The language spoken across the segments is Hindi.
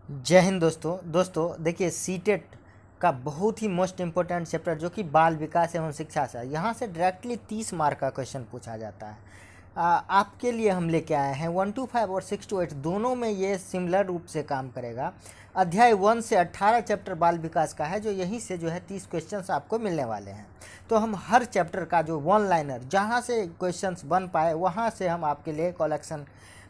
जय हिंद दोस्तों देखिए सीटेट का बहुत ही मोस्ट इम्पोर्टेंट चैप्टर जो कि बाल विकास एवं शिक्षा से है। यहाँ से डायरेक्टली 30 मार्क का क्वेश्चन पूछा जाता है। आपके लिए हम लेके आए हैं 1 to 5 और 6 to 8 दोनों में ये सिमिलर रूप से काम करेगा। अध्याय 1 से 18 चैप्टर बाल विकास का है, जो यहीं से जो है 30 क्वेश्चंस आपको मिलने वाले हैं। तो हम हर चैप्टर का जो वन लाइनर जहाँ से क्वेश्चंस बन पाए वहाँ से हम आपके लिए कलेक्शन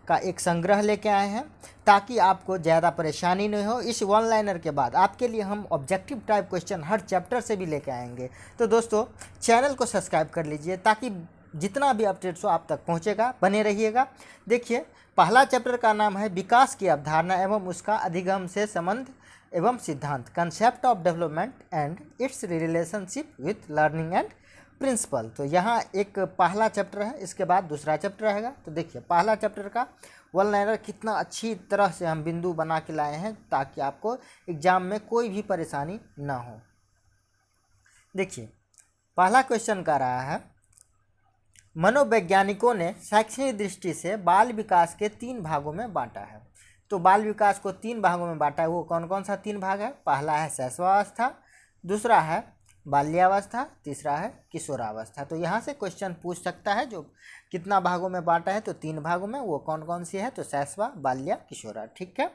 का एक संग्रह लेके आए हैं, ताकि आपको ज़्यादा परेशानी नहीं हो। इस वन लाइनर के बाद आपके लिए हम ऑब्जेक्टिव टाइप क्वेश्चन हर चैप्टर से भी लेके आएंगे। तो दोस्तों चैनल को सब्सक्राइब कर लीजिए ताकि जितना भी अपडेट्स हो आप तक पहुंचेगा, बने रहिएगा। देखिए पहला चैप्टर का नाम है विकास की अवधारणा एवं उसका अधिगम से संबंध एवं सिद्धांत, concept of development and its relationship with learning and principle. तो यहाँ एक पहला चैप्टर है, इसके बाद दूसरा चैप्टर रहेगा। तो देखिए पहला चैप्टर का वन लाइनर कितना अच्छी तरह से हम बिंदु बना के लाए हैं ताकि आपको एग्जाम में कोई भी परेशानी ना हो। देखिए पहला क्वेश्चन का रहा है, मनोवैज्ञानिकों ने शैक्षणिक दृष्टि से बाल विकास के 3 भागों में बांटा है। तो बाल विकास को 3 भागों में बांटा है, वो कौन कौन सा 3 भाग है? पहला है शैशवावस्था, दूसरा है बाल्यावस्था, तीसरा है किशोरावस्था। तो यहाँ से क्वेश्चन पूछ सकता है जो कितना भागों में बांटा है, तो 3 भागों में, वो कौन कौन सी है? तो शैशवा, बाल्या, किशोरा। ठीक है।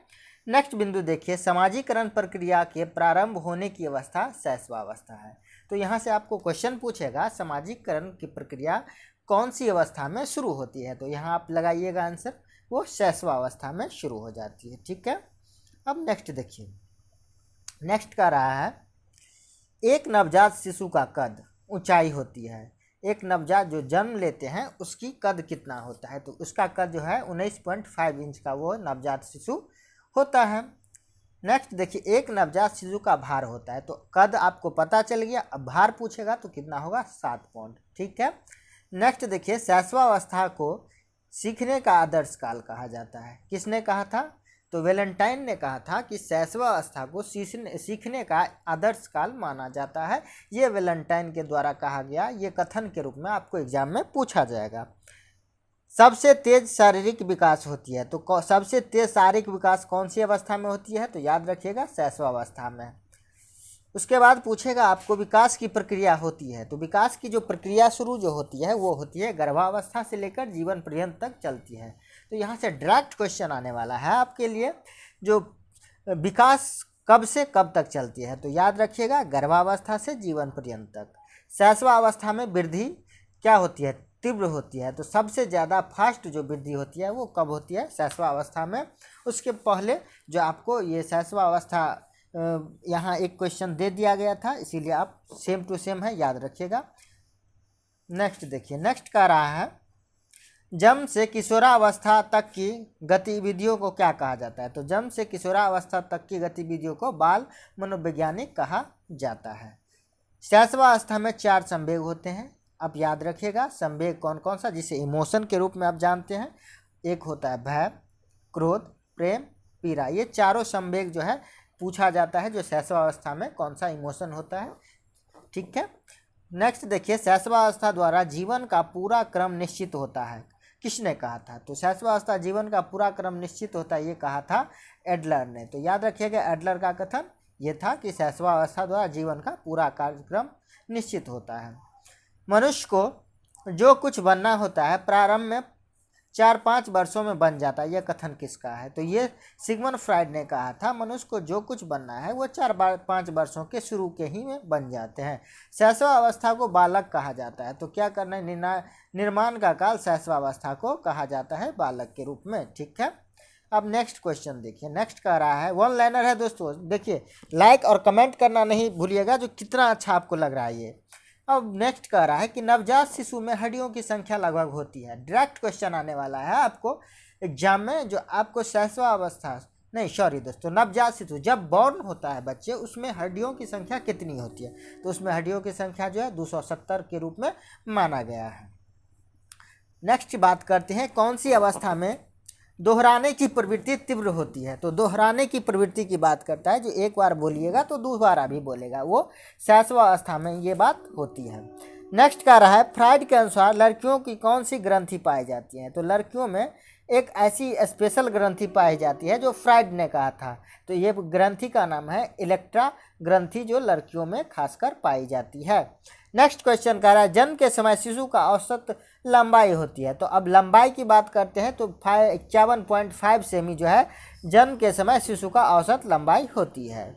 नेक्स्ट बिंदु देखिए, समाजीकरण प्रक्रिया के प्रारंभ होने की अवस्था शैशवावस्था है। तो यहाँ से आपको क्वेश्चन पूछेगा समाजीकरण की प्रक्रिया कौन सी अवस्था में शुरू होती है, तो यहाँ आप लगाइएगा आंसर, वो शैशवावस्था में शुरू हो जाती है। ठीक है। अब नेक्स्ट देखिए, नेक्स्ट का रहा है, एक नवजात शिशु का कद, ऊंचाई होती है। एक नवजात जो जन्म लेते हैं उसकी कद कितना होता है, तो उसका कद जो है 19.5 इंच का वो नवजात शिशु होता है। नेक्स्ट देखिए, एक नवजात शिशु का भार होता है। तो कद आपको पता चल गया, अब भार पूछेगा तो कितना होगा? 7 पाउंड। ठीक है। नेक्स्ट देखिए, शैशवावस्था को सीखने का आदर्श काल कहा जाता है। किसने कहा था? तो वैलेंटाइन ने कहा था कि शैशवावस्था को सीखने का आदर्श काल माना जाता है। ये वैलेंटाइन के द्वारा कहा गया, ये कथन के रूप में आपको एग्जाम में पूछा जाएगा। सबसे तेज शारीरिक विकास होती है, तो सबसे तेज शारीरिक विकास कौन सी अवस्था में होती है? तो याद रखिएगा शैशवावस्था में। उसके बाद पूछेगा आपको विकास की प्रक्रिया होती है, तो विकास की जो प्रक्रिया शुरू जो होती है वो होती है गर्भावस्था से लेकर जीवन पर्यंत तक चलती है। तो यहाँ से डायरेक्ट क्वेश्चन आने वाला है आपके लिए, जो विकास कब से कब तक चलती है, तो याद रखिएगा गर्भावस्था से जीवन पर्यंत तक। शैशवावस्था में वृद्धि क्या होती है? तीव्र होती है। तो सबसे ज़्यादा फास्ट जो वृद्धि होती है वो कब होती है? शैशवावस्था में। उसके पहले जो आपको ये शैशवावस्था यहाँ एक क्वेश्चन दे दिया गया था, इसीलिए आप सेम टू सेम है, याद रखिएगा। नेक्स्ट देखिए, नेक्स्ट का रहा है, जन्म से किशोरावस्था तक की गतिविधियों को क्या कहा जाता है? तो जन्म से किशोरावस्था तक की गतिविधियों को बाल मनोवैज्ञानिक कहा जाता है। शैशवावस्था में 4 संवेग होते हैं, आप याद रखिएगा। संवेग कौन कौन सा, जिसे इमोशन के रूप में आप जानते हैं? एक होता है भय, क्रोध, प्रेम, पीड़ा। ये चारों संवेग जो है पूछा जाता है, जो शैशवावस्था में कौन सा इमोशन होता है। ठीक है। नेक्स्ट देखिए, शैशवावस्था द्वारा जीवन का पूरा क्रम निश्चित होता है, किसने कहा था? तो शैशवावस्था जीवन का पूरा क्रम निश्चित होता है, ये कहा था एडलर ने। तो याद रखिएगा एडलर का कथन ये था कि शैशवावस्था द्वारा जीवन का पूरा कार्यक्रम निश्चित होता है। मनुष्य को जो कुछ बनना होता है प्रारंभ में 4-5 वर्षों में बन जाता है, यह कथन किसका है? तो ये सिगमंड फ्राइड ने कहा था, मनुष्य को जो कुछ बनना है वो 4-5 वर्षों के शुरू के ही में बन जाते हैं। शैशवावस्था को बालक कहा जाता है। तो क्या करना है? निर्माण का काल शैशवावस्था को कहा जाता है बालक के रूप में। ठीक है। अब नेक्स्ट क्वेश्चन देखिए, नेक्स्ट का रहा है, वन लाइनर है दोस्तों। देखिए लाइक और कमेंट करना नहीं भूलिएगा, जो कितना अच्छा आपको लग रहा है ये। अब नेक्स्ट कह रहा है कि नवजात शिशु में हड्डियों की संख्या लगभग होती है। डायरेक्ट क्वेश्चन आने वाला है आपको एग्जाम में, जो आपको शैशवावस्था नहीं, सॉरी दोस्तों, नवजात शिशु जब बॉर्न होता है बच्चे, उसमें हड्डियों की संख्या कितनी होती है? तो उसमें हड्डियों की संख्या जो है 270 के रूप में माना गया है। नेक्स्ट बात करते हैं, कौन सी अवस्था में दोहराने की प्रवृत्ति तीव्र होती है? तो दोहराने की प्रवृत्ति की बात करता है, जो एक बार बोलिएगा तो दोबारा भी बोलेगा, वो शैशवावस्था में ये बात होती है। नेक्स्ट का रहा है, फ्राइड के अनुसार लड़कियों की कौन सी ग्रंथि पाई जाती है? तो लड़कियों में एक ऐसी स्पेशल ग्रंथि पाई जाती है जो फ्राइड ने कहा था। तो ये ग्रंथि का नाम है इलेक्ट्रा ग्रंथि, जो लड़कियों में खासकर पाई जाती है। नेक्स्ट क्वेश्चन कह रहा है जन्म के समय शिशु का औसत लंबाई होती है। तो अब लंबाई की बात करते हैं तो 51.5 सेमी जो है जन्म के समय शिशु का औसत लंबाई होती है।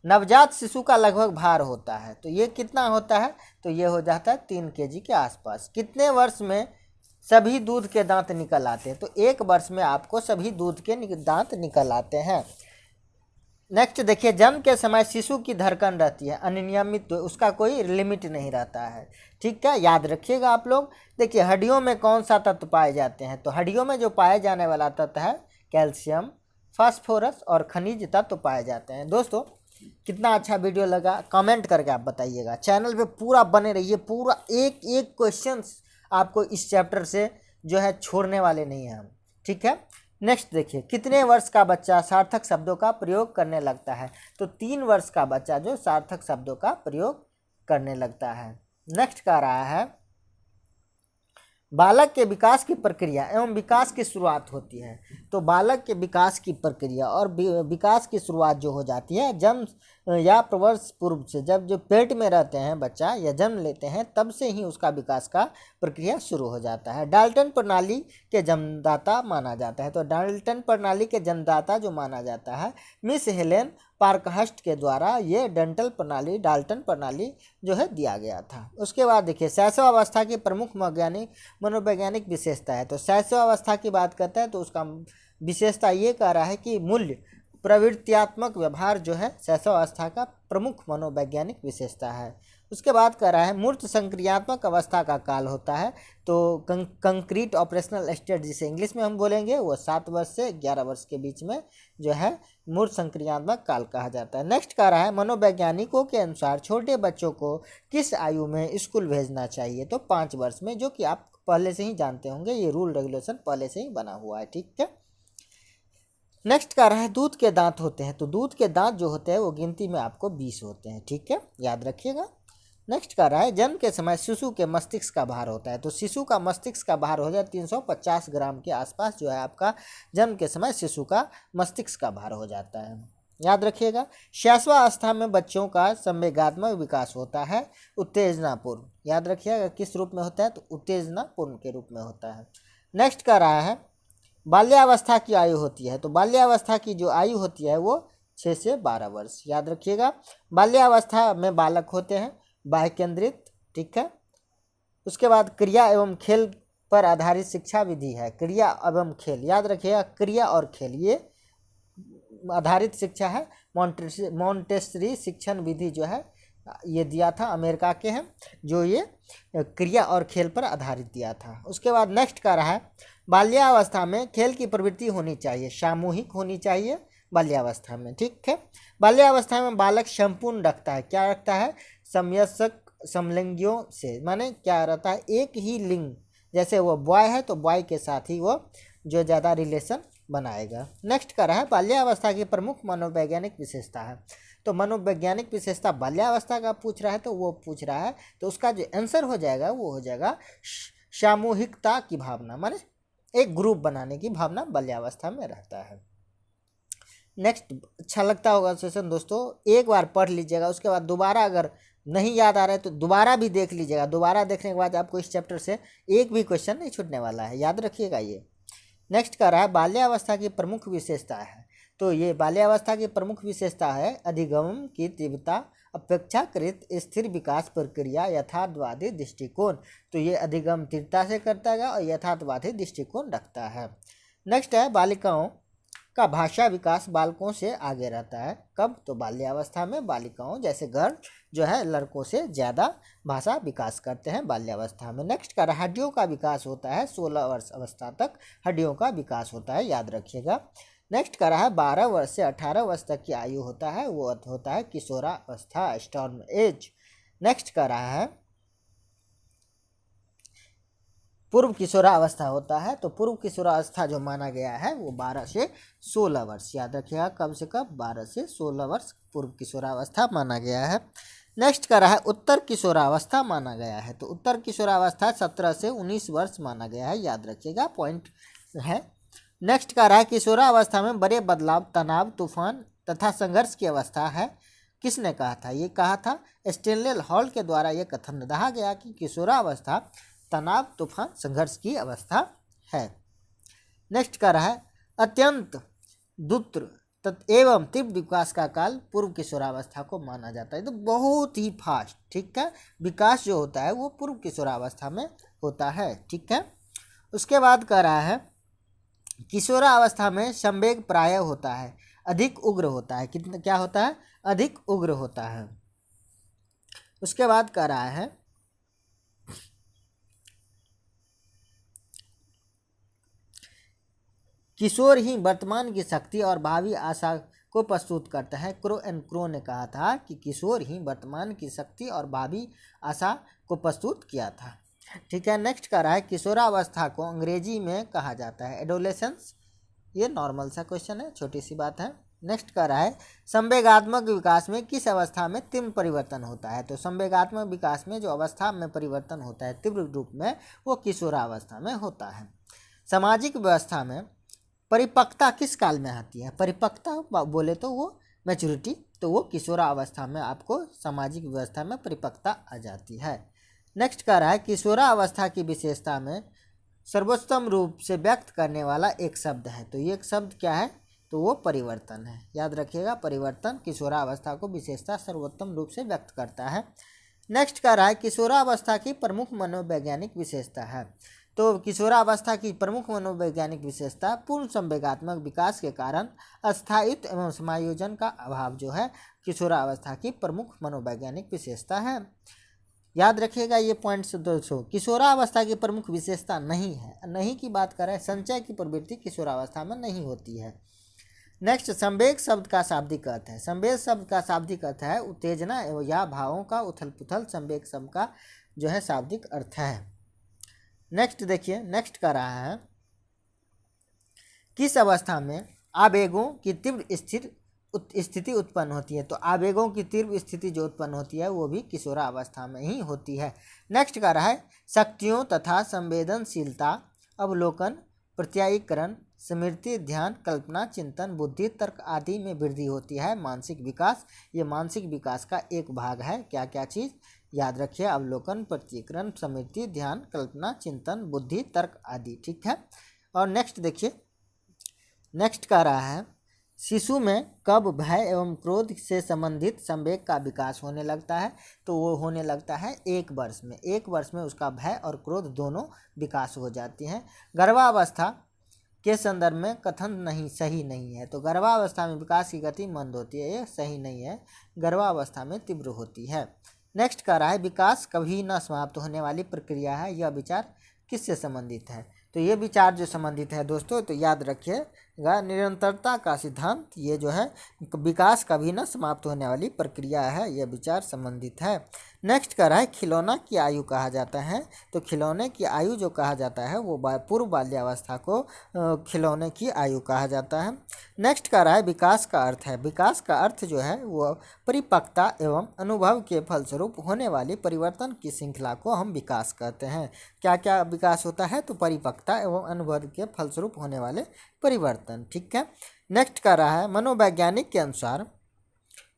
नवजात शिशु का लगभग भार होता है, तो ये कितना होता है, तो ये हो जाता है 3 केजी के आसपास। कितने वर्ष में सभी दूध के दांत निकल आते हैं, तो 1 वर्ष में आपको सभी दूध के दांत निकल आते हैं। नेक्स्ट देखिए, जन्म के समय शिशु की धड़कन रहती है अनियमित, तो उसका कोई लिमिट नहीं रहता है। ठीक है, याद रखिएगा आप लोग। देखिए हड्डियों में कौन सा तत्व पाए जाते हैं, तो हड्डियों में जो पाए जाने वाला तत्व है कैल्शियम, फास्फोरस और खनिज तत्व पाए जाते हैं। दोस्तों कितना अच्छा वीडियो लगा कमेंट करके आप बताइएगा। चैनल पे पूरा बने रहिए, पूरा एक एक क्वेश्चन आपको इस चैप्टर से जो है छोड़ने वाले नहीं हैं हम। ठीक है, नेक्स्ट देखिए, कितने वर्ष का बच्चा सार्थक शब्दों का प्रयोग करने लगता है, तो 3 वर्ष का बच्चा जो सार्थक शब्दों का प्रयोग करने लगता है। नेक्स्ट का रहा है बालक के विकास की प्रक्रिया एवं विकास की शुरुआत होती है। तो बालक के विकास की प्रक्रिया और विकास की शुरुआत जो हो जाती है जन्म या प्रवर्ष पूर्व से, जब जो पेट में रहते हैं बच्चा या जन्म लेते हैं तब से ही उसका विकास का प्रक्रिया शुरू हो जाता है। डाल्टन प्रणाली के जन्मदाता माना जाता है। तो डाल्टन प्रणाली के जन्मदाता जो माना जाता है मिस हेलेन पार्कहर्स्ट के द्वारा ये डाल्टन प्रणाली जो है दिया गया था। उसके बाद देखिए शैशवावस्था की प्रमुख मनोवैज्ञानिक विशेषता है। तो शैशवावस्था की बात करते हैं तो उसका विशेषता ये कह रहा है कि मूल्य प्रवृत्त्यात्मक व्यवहार जो है शैशवावस्था का प्रमुख मनोवैज्ञानिक विशेषता है। उसके बाद कह रहा है मूर्त संक्रियात्मक अवस्था का काल होता है। तो कंक्रीट ऑपरेशनल स्टेट जिसे इंग्लिश में हम बोलेंगे वो 7 वर्ष से 11 वर्ष के बीच में जो है मूर्त संक्रियात्मक काल कहा जाता है। नेक्स्ट कह रहा है मनोवैज्ञानिकों के अनुसार छोटे बच्चों को किस आयु में स्कूल भेजना चाहिए, तो 5 वर्ष में, जो कि आप पहले से ही जानते होंगे, ये रूल रेगुलेशन पहले से ही बना हुआ है। ठीक है, नेक्स्ट कह रहा है दूध के दांत होते हैं। तो दूध के दांत जो होते हैं वो गिनती में आपको 20 होते हैं। ठीक है, याद रखिएगा। नेक्स्ट कह रहा है जन्म के समय शिशु के मस्तिष्क का भार होता है। तो शिशु का मस्तिष्क का भार हो जाए 350 ग्राम के आसपास जो है आपका जन्म के समय शिशु का मस्तिष्क का भार हो जाता है। याद रखिएगा। शैशवावस्था में बच्चों का संवेगात्मक विकास होता है उत्तेजनापूर्ण। याद रखिएगा किस रूप में होता है, तो उत्तेजनापूर्ण के रूप में होता है। नेक्स्ट कह रहा है बाल्यावस्था की आयु होती है। तो बाल्यावस्था की जो आयु होती है वो 6 से 12 वर्ष। याद रखिएगा। बाल्यावस्था में बालक होते हैं बाह्य केंद्रित। ठीक है, उसके बाद क्रिया एवं खेल पर आधारित शिक्षा विधि है। क्रिया एवं खेल, याद रखिएगा, क्रिया और खेल ये आधारित शिक्षा है। मॉन्टेसरी शिक्षण विधि जो है ये दिया था, अमेरिका के हैं जो ये क्रिया और खेल पर आधारित दिया था। उसके बाद नेक्स्ट का रहा है बाल्यावस्था में खेल की प्रवृत्ति होनी चाहिए, सामूहिक होनी चाहिए बाल्यावस्था में। ठीक है, बाल्यावस्था में बालक संपूर्ण रखता है, क्या रखता है, समयस्क समलिंगियों से, माने क्या रहता है, एक ही लिंग, जैसे वो बॉय है तो बॉय के साथ ही वो जो ज़्यादा रिलेशन बनाएगा। नेक्स्ट का रहा है बाल्यावस्था की प्रमुख मनोवैज्ञानिक विशेषता है। तो मनोवैज्ञानिक विशेषता बाल्यावस्था का पूछ रहा है तो वो पूछ रहा है, तो उसका जो आंसर हो जाएगा वो हो जाएगा सामूहिकता की भावना, माने एक ग्रुप बनाने की भावना बाल्यावस्था में रहता है। नेक्स्ट अच्छा लगता होगा सेशन दोस्तों, एक बार पढ़ लीजिएगा, उसके बाद दोबारा अगर नहीं याद आ रहा है तो दोबारा भी देख लीजिएगा। दोबारा देखने के बाद आपको इस चैप्टर से एक भी क्वेश्चन नहीं छूटने वाला है, याद रखिएगा ये। नेक्स्ट कह रहा है बाल्यावस्था की प्रमुख विशेषता है। तो ये बाल्यावस्था की प्रमुख विशेषता है अधिगम की तीव्रता, अपेक्षाकृत स्थिर विकास प्रक्रिया, यथार्थवादी दृष्टिकोण। तो ये अधिगम तीव्रता से करता है और यथार्थवादी दृष्टिकोण रखता है। नेक्स्ट है बालिकाओं का भाषा विकास बालकों से आगे रहता है। कब, तो बाल्यावस्था में बालिकाओं जैसे गर्ल जो है लड़कों से ज़्यादा भाषा विकास करते हैं बाल्यावस्था में। नेक्स्ट का हड्डियों का विकास होता है 16 वर्ष अवस्था तक हड्डियों का विकास होता है, याद रखिएगा। नेक्स्ट का रहा है 12 वर्ष से 18 वर्ष तक की आयु होता है वो होता है किशोरावस्था, स्टॉर्म एज। नेक्स्ट का रहा है पूर्व किशोरावस्था होता है। तो पूर्व किशोरावस्था जो माना गया है वो 12 से 16 वर्ष, याद रखिएगा, कब से कब, 12 से 16 वर्ष पूर्व किशोरावस्था माना गया है। नेक्स्ट का रहा है उत्तर किशोरावस्था माना गया है। तो उत्तर किशोरावस्था 17 से 19 वर्ष माना गया है, याद रखिएगा, पॉइंट है। नेक्स्ट कह रहा है किशोरावस्था में बड़े बदलाव, तनाव, तूफान तथा संघर्ष की अवस्था है। किसने कहा था? ये कहा था स्टेनले हॉल के द्वारा ये कथन रहा गया कि किशोरावस्था तनाव, तूफान, संघर्ष की अवस्था है। नेक्स्ट कह रहा है अत्यंत द्रुत एवं तीव्र विकास का काल पूर्व किशोरावस्था को माना जाता है। तो बहुत ही फास्ट, ठीक है, विकास जो होता है वो पूर्व किशोरावस्था में होता है, ठीक है। उसके बाद कह रहा है किशोरावस्था में संवेग प्राय होता है, अधिक उग्र होता है। कितना क्या होता है? अधिक उग्र होता है। उसके बाद कह रहा है किशोर ही वर्तमान की शक्ति और भावी आशा को प्रस्तुत करता है। क्रो एंड क्रो ने कहा था कि किशोर ही वर्तमान की शक्ति और भावी आशा को प्रस्तुत किया था, ठीक है। नेक्स्ट कह रहा है किशोरावस्था को अंग्रेजी में कहा जाता है एडोलेसेंस। ये नॉर्मल सा क्वेश्चन है, छोटी सी बात है। नेक्स्ट कह रहा है संवेगात्मक विकास में किस अवस्था में तीव्र परिवर्तन होता है? तो संवेगात्मक विकास में जो अवस्था में परिवर्तन होता है तीव्र रूप में, वो किशोरावस्था में होता है। सामाजिक व्यवस्था में परिपक्वता किस काल में आती है? परिपक्वता बोले तो वो मैच्योरिटी, तो वो किशोरावस्था में आपको सामाजिक व्यवस्था में परिपक्वता आ जाती है। नेक्स्ट कह रहा है किशोरावस्था की विशेषता में सर्वोत्तम रूप से व्यक्त करने वाला एक शब्द है। तो ये एक शब्द क्या है? तो वो परिवर्तन है। याद रखिएगा, परिवर्तन किशोरावस्था को विशेषता सर्वोत्तम रूप से व्यक्त करता है। नेक्स्ट कह रहा है किशोरावस्था की प्रमुख मनोवैज्ञानिक विशेषता है। तो किशोरावस्था की प्रमुख मनोवैज्ञानिक विशेषता पूर्ण संवेगात्मक विकास के कारण अस्थायित्व एवं समायोजन का अभाव जो है किशोरावस्था की प्रमुख मनोवैज्ञानिक विशेषता है। याद रखिएगा ये पॉइंट्स दोस्तों। किशोरावस्था की प्रमुख विशेषता नहीं है, नहीं की बात करें, संचय की प्रवृत्ति किशोरावस्था में नहीं होती है। नेक्स्ट संवेग शब्द का शाब्दिक अर्थ है। संवेग शब्द का शाब्दिक अर्थ है उत्तेजना या भावों का उथल पुथल। संवेग शब्द का जो है शाब्दिक अर्थ है। नेक्स्ट देखिए, नेक्स्ट कर रहा है किस अवस्था में आवेगों की तीव्र स्थिति उत्पन्न होती है? तो आवेगों की तीव्र स्थिति जो उत्पन्न होती है वो भी किशोरावस्था में ही होती है। नेक्स्ट कर रहा है शक्तियों तथा संवेदनशीलता, अवलोकन, प्रत्यायीकरण, स्मृति, ध्यान, कल्पना, चिंतन, बुद्धि, तर्क आदि में वृद्धि होती है। मानसिक विकास, ये मानसिक विकास का एक भाग है। क्या क्या चीज़ याद रखिए? अवलोकन, प्रत्यायीकरण, स्मृति, ध्यान, कल्पना, चिंतन, बुद्धि, तर्क आदि, ठीक है। और नेक्स्ट देखिए, नेक्स्ट कह रहा है शिशु में कब भय एवं क्रोध से संबंधित संवेग का विकास होने लगता है? तो वो होने लगता है 1 वर्ष में। 1 वर्ष में उसका भय और क्रोध दोनों विकास हो जाती हैं। गर्भावस्था के संदर्भ में कथन नहीं सही नहीं है। तो गर्भावस्था में विकास की गति मंद होती है, ये सही नहीं है। गर्भावस्था में तीव्र होती है। नेक्स्ट कह रहा है विकास कभी न समाप्त होने वाली प्रक्रिया है। यह विचार किससे संबंधित है? तो ये विचार जो संबंधित है दोस्तों, तो याद रखिएगा निरंतरता का सिद्धांत, ये जो है विकास कभी न समाप्त होने वाली प्रक्रिया है, यह विचार संबंधित है। नेक्स्ट कह रहा है खिलौना की आयु कहा जाता है। तो खिलौने की आयु जो कहा जाता है वो पूर्व बाल्यावस्था को खिलौने की आयु कहा जाता है। नेक्स्ट कह रहा है विकास का अर्थ है। विकास का अर्थ जो है वो परिपक्वता एवं अनुभव के फलस्वरूप होने वाली परिवर्तन की श्रृंखला को हम विकास कहते हैं। क्या क्या विकास होता है? तो परिपक्वता एवं अनुभव के फलस्वरूप होने वाले परिवर्तन, ठीक है। नेक्स्ट कह रहा है मनोवैज्ञानिक के अनुसार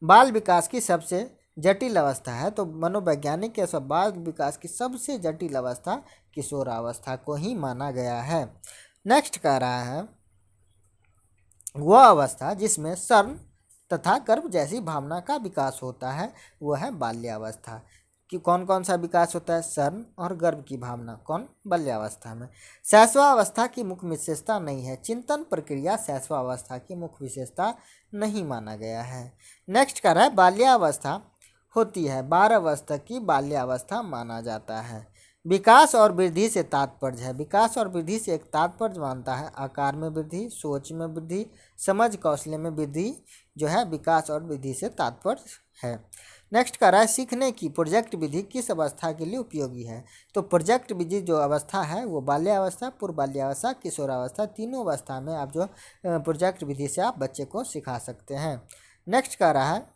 बाल विकास की सबसे जटिल अवस्था है। तो मनोवैज्ञानिक के अनुसार बाल विकास की सबसे जटिल अवस्था किशोरावस्था को ही माना गया है। नेक्स्ट कह रहा है वह अवस्था जिसमें शर्म तथा गर्व जैसी भावना का विकास होता है वह है बाल्यावस्था। कि कौन कौन सा विकास होता है? शर्म और गर्व की भावना कौन? बाल्यावस्था में। शैशवावस्था की मुख्य विशेषता नहीं है। चिंतन प्रक्रिया शैशवावस्था की मुख्य विशेषता नहीं माना गया है। नेक्स्ट कर रहा है बाल्यावस्था होती है 12 वर्ष तक की बाल्यावस्था माना जाता है। विकास और वृद्धि से तात्पर्य है। विकास और वृद्धि से एक तात्पर्य मानता है आकार में वृद्धि, सोच में वृद्धि, समझ कौशल में वृद्धि जो है विकास और वृद्धि से तात्पर्य है। नेक्स्ट कह रहा है सीखने की प्रोजेक्ट विधि किस अवस्था के लिए उपयोगी है? तो प्रोजेक्ट विधि जो अवस्था है वो बाल्यावस्था, पूर्व बाल्यावस्था, किशोरावस्था, तीनों अवस्था में आप जो प्रोजेक्ट विधि से आप बच्चे को सिखा सकते हैं। नेक्स्ट कह रहा है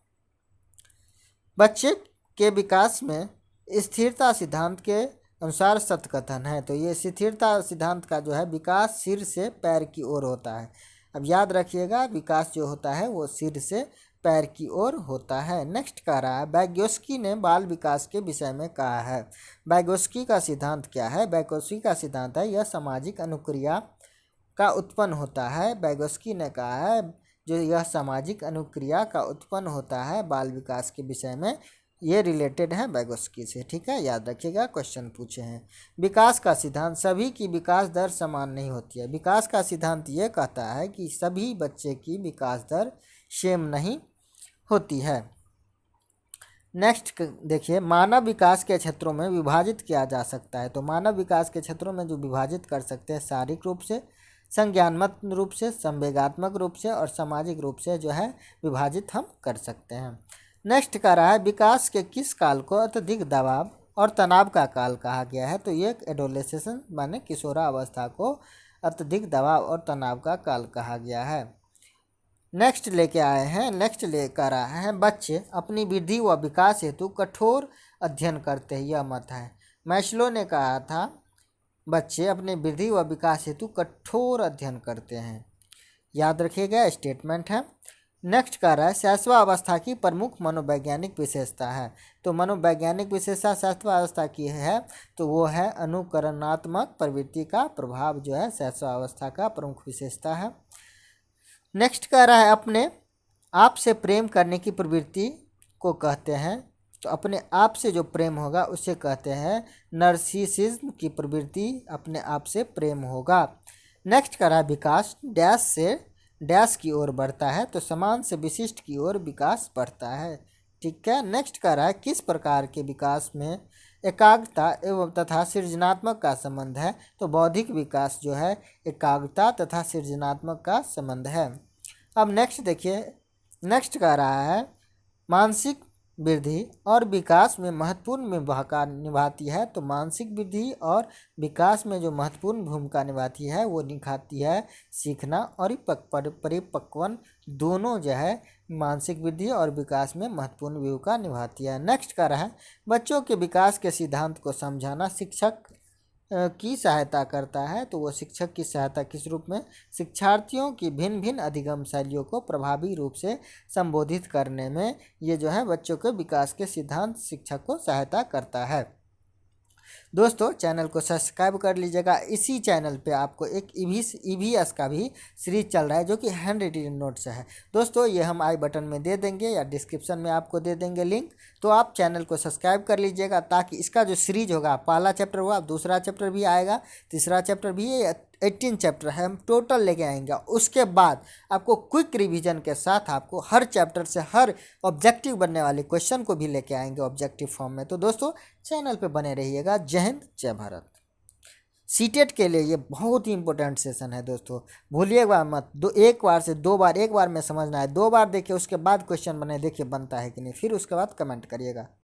बच्चे के विकास में स्थिरता सिद्धांत के अनुसार सत्य कथन है। तो ये स्थिरता सिद्धांत का जो है विकास सिर से पैर की ओर होता है। अब याद रखिएगा, विकास जो होता है वो सिर से पैर की ओर होता है। नेक्स्ट कह रहा है वैगोत्स्की ने बाल विकास के विषय में कहा है। वैगोत्स्की का सिद्धांत क्या है? वैगोत्स्की का सिद्धांत है यह सामाजिक अनुक्रिया का उत्पन्न होता है। वैगोत्स्की ने कहा है जो यह सामाजिक अनुक्रिया का उत्पन्न होता है बाल विकास के विषय में, ये रिलेटेड है वैगोत्स्की से। ठीक है, याद रखिएगा, क्वेश्चन पूछे हैं। विकास का सिद्धांत, सभी की विकास दर समान नहीं होती है। विकास का सिद्धांत ये कहता है कि सभी बच्चे की विकास दर सेम नहीं होती है। नेक्स्ट देखिए, मानव विकास के क्षेत्रों में विभाजित किया जा सकता है। तो मानव विकास के क्षेत्रों में जो विभाजित कर सकते हैं, शारीरिक रूप से, संज्ञानात्मक रूप से, संवेगात्मक रूप से और सामाजिक रूप से जो है विभाजित हम कर सकते हैं। नेक्स्ट कह रहा है विकास के किस काल को अत्यधिक दबाव और तनाव का काल कहा गया है? तो ये एडोलेसेंस माने किशोरावस्था को अत्यधिक दबाव और तनाव का काल कहा गया है। नेक्स्ट लेके आए हैं, नेक्स्ट लेकर आए हैं बच्चे अपनी वृद्धि व विकास हेतु कठोर अध्ययन करते हैं, यह मत है। मैस्लो ने कहा था बच्चे अपने वृद्धि व विकास हेतु कठोर अध्ययन करते हैं। याद रखिएगा, स्टेटमेंट है। नेक्स्ट कह रहा है शैशवावस्था की प्रमुख मनोवैज्ञानिक विशेषता है। तो मनोवैज्ञानिक विशेषता शैशवावस्था की है तो वो है अनुकरणात्मक प्रवृत्ति का प्रभाव जो है शैशवावस्था का प्रमुख विशेषता है। नेक्स्ट कह रहा है अपने आप से प्रेम करने की प्रवृत्ति को कहते हैं। तो अपने आप से जो प्रेम होगा उसे कहते हैं नर्सिसिज्म की प्रवृत्ति, अपने आप से प्रेम होगा। नेक्स्ट कह रहा है विकास डैश से डैश की ओर बढ़ता है, तो समान से विशिष्ट की ओर विकास बढ़ता है। ठीक है, नेक्स्ट कह रहा है किस प्रकार के विकास में एकाग्रता एवं तथा सृजनात्मक का संबंध है? तो बौद्धिक विकास जो है एकाग्रता तथा सृजनात्मक का संबंध है। अब नेक्स्ट देखिए, नेक्स्ट कह रहा है मानसिक वृद्धि और विकास में महत्वपूर्ण भूमिका निभाती है। तो मानसिक वृद्धि और विकास में जो महत्वपूर्ण भूमिका निभाती है वो निभाती है सीखना और परिपक्वन, दोनों जो है मानसिक वृद्धि और विकास में महत्वपूर्ण भूमिका निभाती है। नेक्स्ट कह रहा है बच्चों के विकास के सिद्धांत को समझाना शिक्षक की सहायता करता है। तो वो शिक्षक की सहायता किस रूप में? शिक्षार्थियों की भिन्न भिन्न अधिगम शैलियों को प्रभावी रूप से संबोधित करने में ये जो है बच्चों के विकास के सिद्धांत शिक्षक को सहायता करता है। दोस्तों चैनल को सब्सक्राइब कर लीजिएगा। इसी चैनल पे आपको एक ईवीएस का भी सीरीज चल रहा है जो कि हैंड रिटन नोट्स है। दोस्तों ये हम आई बटन में दे देंगे या डिस्क्रिप्शन में आपको दे देंगे लिंक, तो आप चैनल को सब्सक्राइब कर लीजिएगा ताकि इसका जो सीरीज होगा, पहला चैप्टर हुआ, दूसरा चैप्टर भी आएगा, तीसरा चैप्टर भी है, 18 चैप्टर है हम टोटल लेके आएंगे। उसके बाद आपको क्विक रिवीजन के साथ आपको हर चैप्टर से हर ऑब्जेक्टिव बनने वाले क्वेश्चन को भी लेके आएंगे ऑब्जेक्टिव फॉर्म में। तो दोस्तों चैनल पे बने रहिएगा। जय हिंद, जय भारत। सीटेट के लिए ये बहुत ही इंपॉर्टेंट सेशन है दोस्तों, भूलिएगा मत। एक बार में समझना है, 2 बार देखिए उसके बाद क्वेश्चन बने, देखिए बनता है कि नहीं, फिर उसके बाद कमेंट करिएगा।